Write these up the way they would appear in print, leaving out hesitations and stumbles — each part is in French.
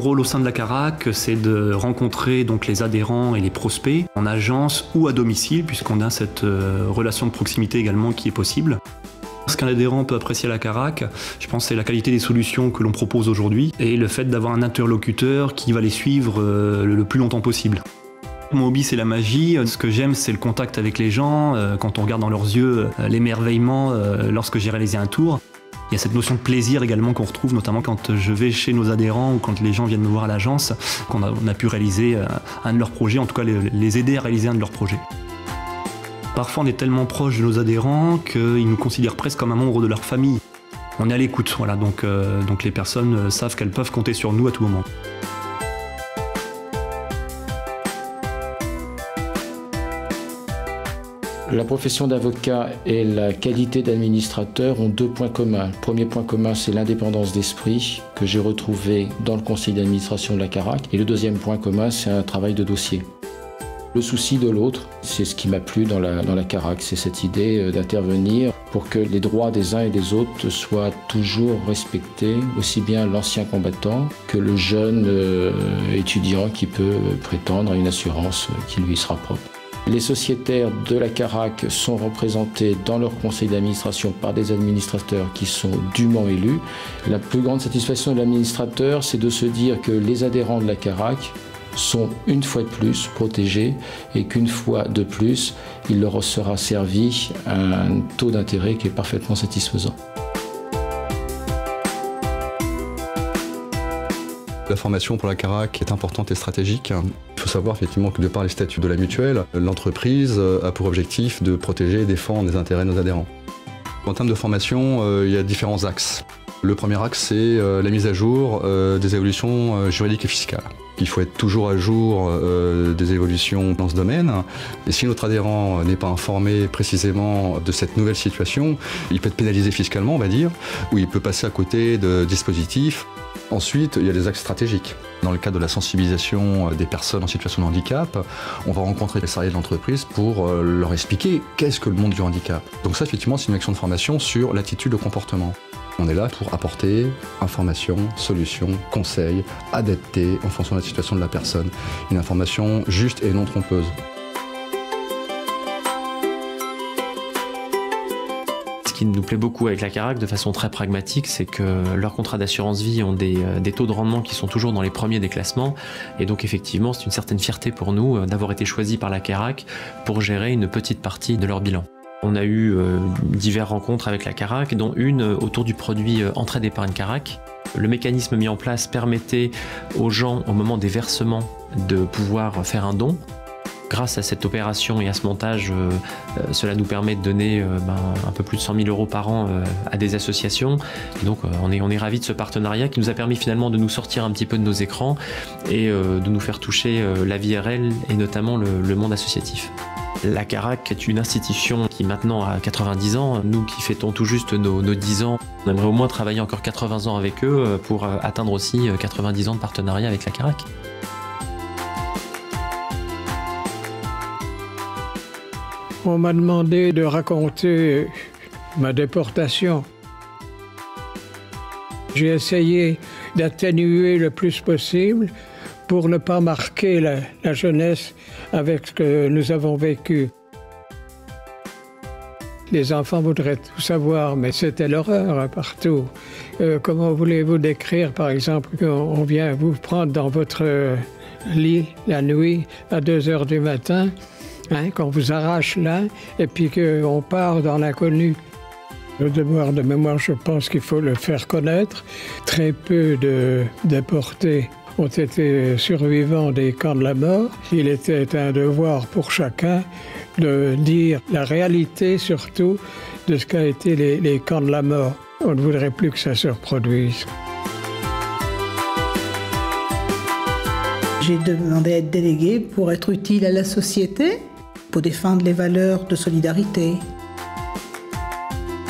rôle au sein de la Carac, c'est de rencontrer donc les adhérents et les prospects en agence ou à domicile, puisqu'on a cette relation de proximité également qui est possible. Ce qu'un adhérent peut apprécier à la Carac, je pense, c'est la qualité des solutions que l'on propose aujourd'hui et le fait d'avoir un interlocuteur qui va les suivre le plus longtemps possible. Mon hobby, c'est la magie. Ce que j'aime, c'est le contact avec les gens. Quand on regarde dans leurs yeux l'émerveillement lorsque j'ai réalisé un tour. Il y a cette notion de plaisir également qu'on retrouve, notamment quand je vais chez nos adhérents ou quand les gens viennent me voir à l'agence, qu'on a pu réaliser un de leurs projets, en tout cas les aider à réaliser un de leurs projets. Parfois, on est tellement proche de nos adhérents qu'ils nous considèrent presque comme un membre de leur famille. On est à l'écoute, voilà, donc les personnes savent qu'elles peuvent compter sur nous à tout moment. La profession d'avocat et la qualité d'administrateur ont deux points communs. Le premier point commun, c'est l'indépendance d'esprit que j'ai retrouvé dans le conseil d'administration de la Carac. Et le deuxième point commun, c'est un travail de dossier. Le souci de l'autre, c'est ce qui m'a plu dans la Carac, c'est cette idée d'intervenir pour que les droits des uns et des autres soient toujours respectés, aussi bien l'ancien combattant que le jeune étudiant qui peut prétendre à une assurance qui lui sera propre. Les sociétaires de la Carac sont représentés dans leur conseil d'administration par des administrateurs qui sont dûment élus. La plus grande satisfaction de l'administrateur, c'est de se dire que les adhérents de la Carac sont une fois de plus protégés et qu'une fois de plus, il leur sera servi un taux d'intérêt qui est parfaitement satisfaisant. La formation pour la Carac est importante et stratégique. Il faut savoir effectivement que de par les statuts de la mutuelle, l'entreprise a pour objectif de protéger et défendre les intérêts de nos adhérents. En termes de formation, il y a différents axes. Le premier axe, c'est la mise à jour des évolutions juridiques et fiscales. Il faut être toujours à jour des évolutions dans ce domaine. Et si notre adhérent n'est pas informé précisément de cette nouvelle situation, il peut être pénalisé fiscalement, on va dire, ou il peut passer à côté de dispositifs. Ensuite, il y a des axes stratégiques. Dans le cadre de la sensibilisation des personnes en situation de handicap, on va rencontrer les salariés de l'entreprise pour leur expliquer qu'est-ce que le monde du handicap. Donc ça, effectivement, c'est une action de formation sur l'attitude de comportement. On est là pour apporter information, solutions, conseils, adaptés en fonction de la situation de la personne. Une information juste et non trompeuse. Ce qui nous plaît beaucoup avec la Carac de façon très pragmatique, c'est que leurs contrats d'assurance vie ont des taux de rendement qui sont toujours dans les premiers des classements. Et donc effectivement, c'est une certaine fierté pour nous d'avoir été choisis par la Carac pour gérer une petite partie de leur bilan. On a eu diverses rencontres avec la Carac, dont une autour du produit Entrée d'épargne Carac. Le mécanisme mis en place permettait aux gens, au moment des versements, de pouvoir faire un don. Grâce à cette opération et à ce montage, cela nous permet de donner un peu plus de 100 000 € par an à des associations. Et donc on est ravis de ce partenariat qui nous a permis finalement de nous sortir un petit peu de nos écrans et de nous faire toucher la vie réelle et notamment le monde associatif. La Carac est une institution qui maintenant a 90 ans. Nous qui fêtons tout juste nos 10 ans, on aimerait au moins travailler encore 80 ans avec eux pour atteindre aussi 90 ans de partenariat avec la Carac. On m'a demandé de raconter ma déportation. J'ai essayé d'atténuer le plus possible pour ne pas marquer la jeunesse avec ce que nous avons vécu. Les enfants voudraient tout savoir, mais c'était l'horreur partout. Comment voulez-vous décrire, par exemple, qu'on vient vous prendre dans votre lit la nuit à 2 h du matin, qu'on vous arrache là, et puis qu'on part dans l'inconnu? Le devoir de mémoire, je pense qu'il faut le faire connaître. Très peu de déportés ont été survivants des camps de la mort. Il était un devoir pour chacun de dire la réalité, surtout, de ce qu'a été les camps de la mort. On ne voudrait plus que ça se reproduise. J'ai demandé à être déléguée pour être utile à la société, pour défendre les valeurs de solidarité.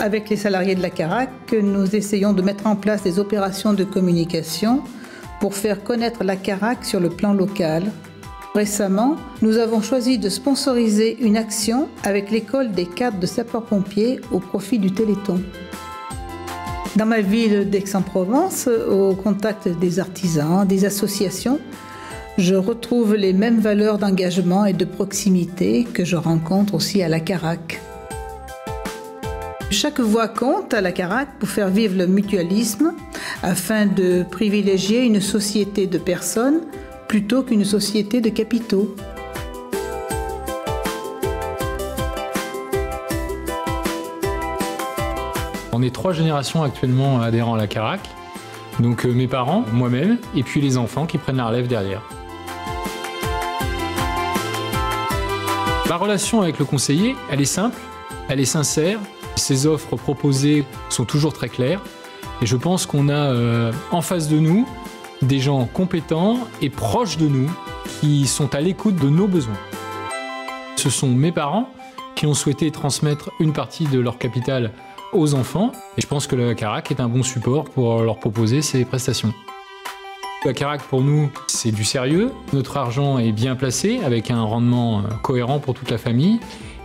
Avec les salariés de la Carac, nous essayons de mettre en place des opérations de communication pour faire connaître la Carac sur le plan local. Récemment, nous avons choisi de sponsoriser une action avec l'école des cadres de sapeurs-pompiers au profit du Téléthon. Dans ma ville d'Aix-en-Provence, au contact des artisans, des associations, je retrouve les mêmes valeurs d'engagement et de proximité que je rencontre aussi à la Caraque. Chaque voix compte à la Caraque pour faire vivre le mutualisme afin de privilégier une société de personnes plutôt qu'une société de capitaux. On est 3 générations actuellement adhérents à la Caraque. Donc mes parents, moi-même, et puis les enfants qui prennent la relève derrière. Ma relation avec le conseiller, elle est simple, elle est sincère. Ses offres proposées sont toujours très claires. Et je pense qu'on a en face de nous des gens compétents et proches de nous qui sont à l'écoute de nos besoins. Ce sont mes parents qui ont souhaité transmettre une partie de leur capital aux enfants. Et je pense que la Caraque est un bon support pour leur proposer ces prestations. La Caraque, pour nous, c'est du sérieux. Notre argent est bien placé, avec un rendement cohérent pour toute la famille.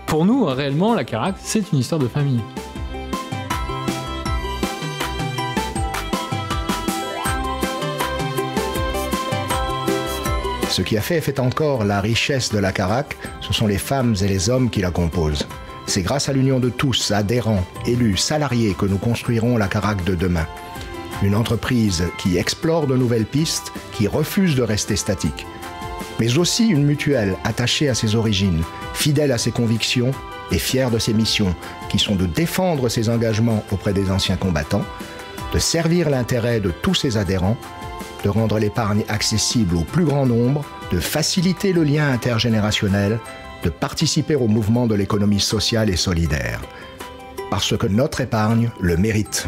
Pour nous, réellement, la Caraque, c'est une histoire de famille. Ce qui a fait et fait encore la richesse de la Caraque, ce sont les femmes et les hommes qui la composent. C'est grâce à l'union de tous, adhérents, élus, salariés, que nous construirons la Caraque de demain. Une entreprise qui explore de nouvelles pistes, qui refuse de rester statique. Mais aussi une mutuelle attachée à ses origines, fidèle à ses convictions et fière de ses missions, qui sont de défendre ses engagements auprès des anciens combattants, de servir l'intérêt de tous ses adhérents, de rendre l'épargne accessible au plus grand nombre, de faciliter le lien intergénérationnel, de participer au mouvement de l'économie sociale et solidaire. Parce que notre épargne le mérite.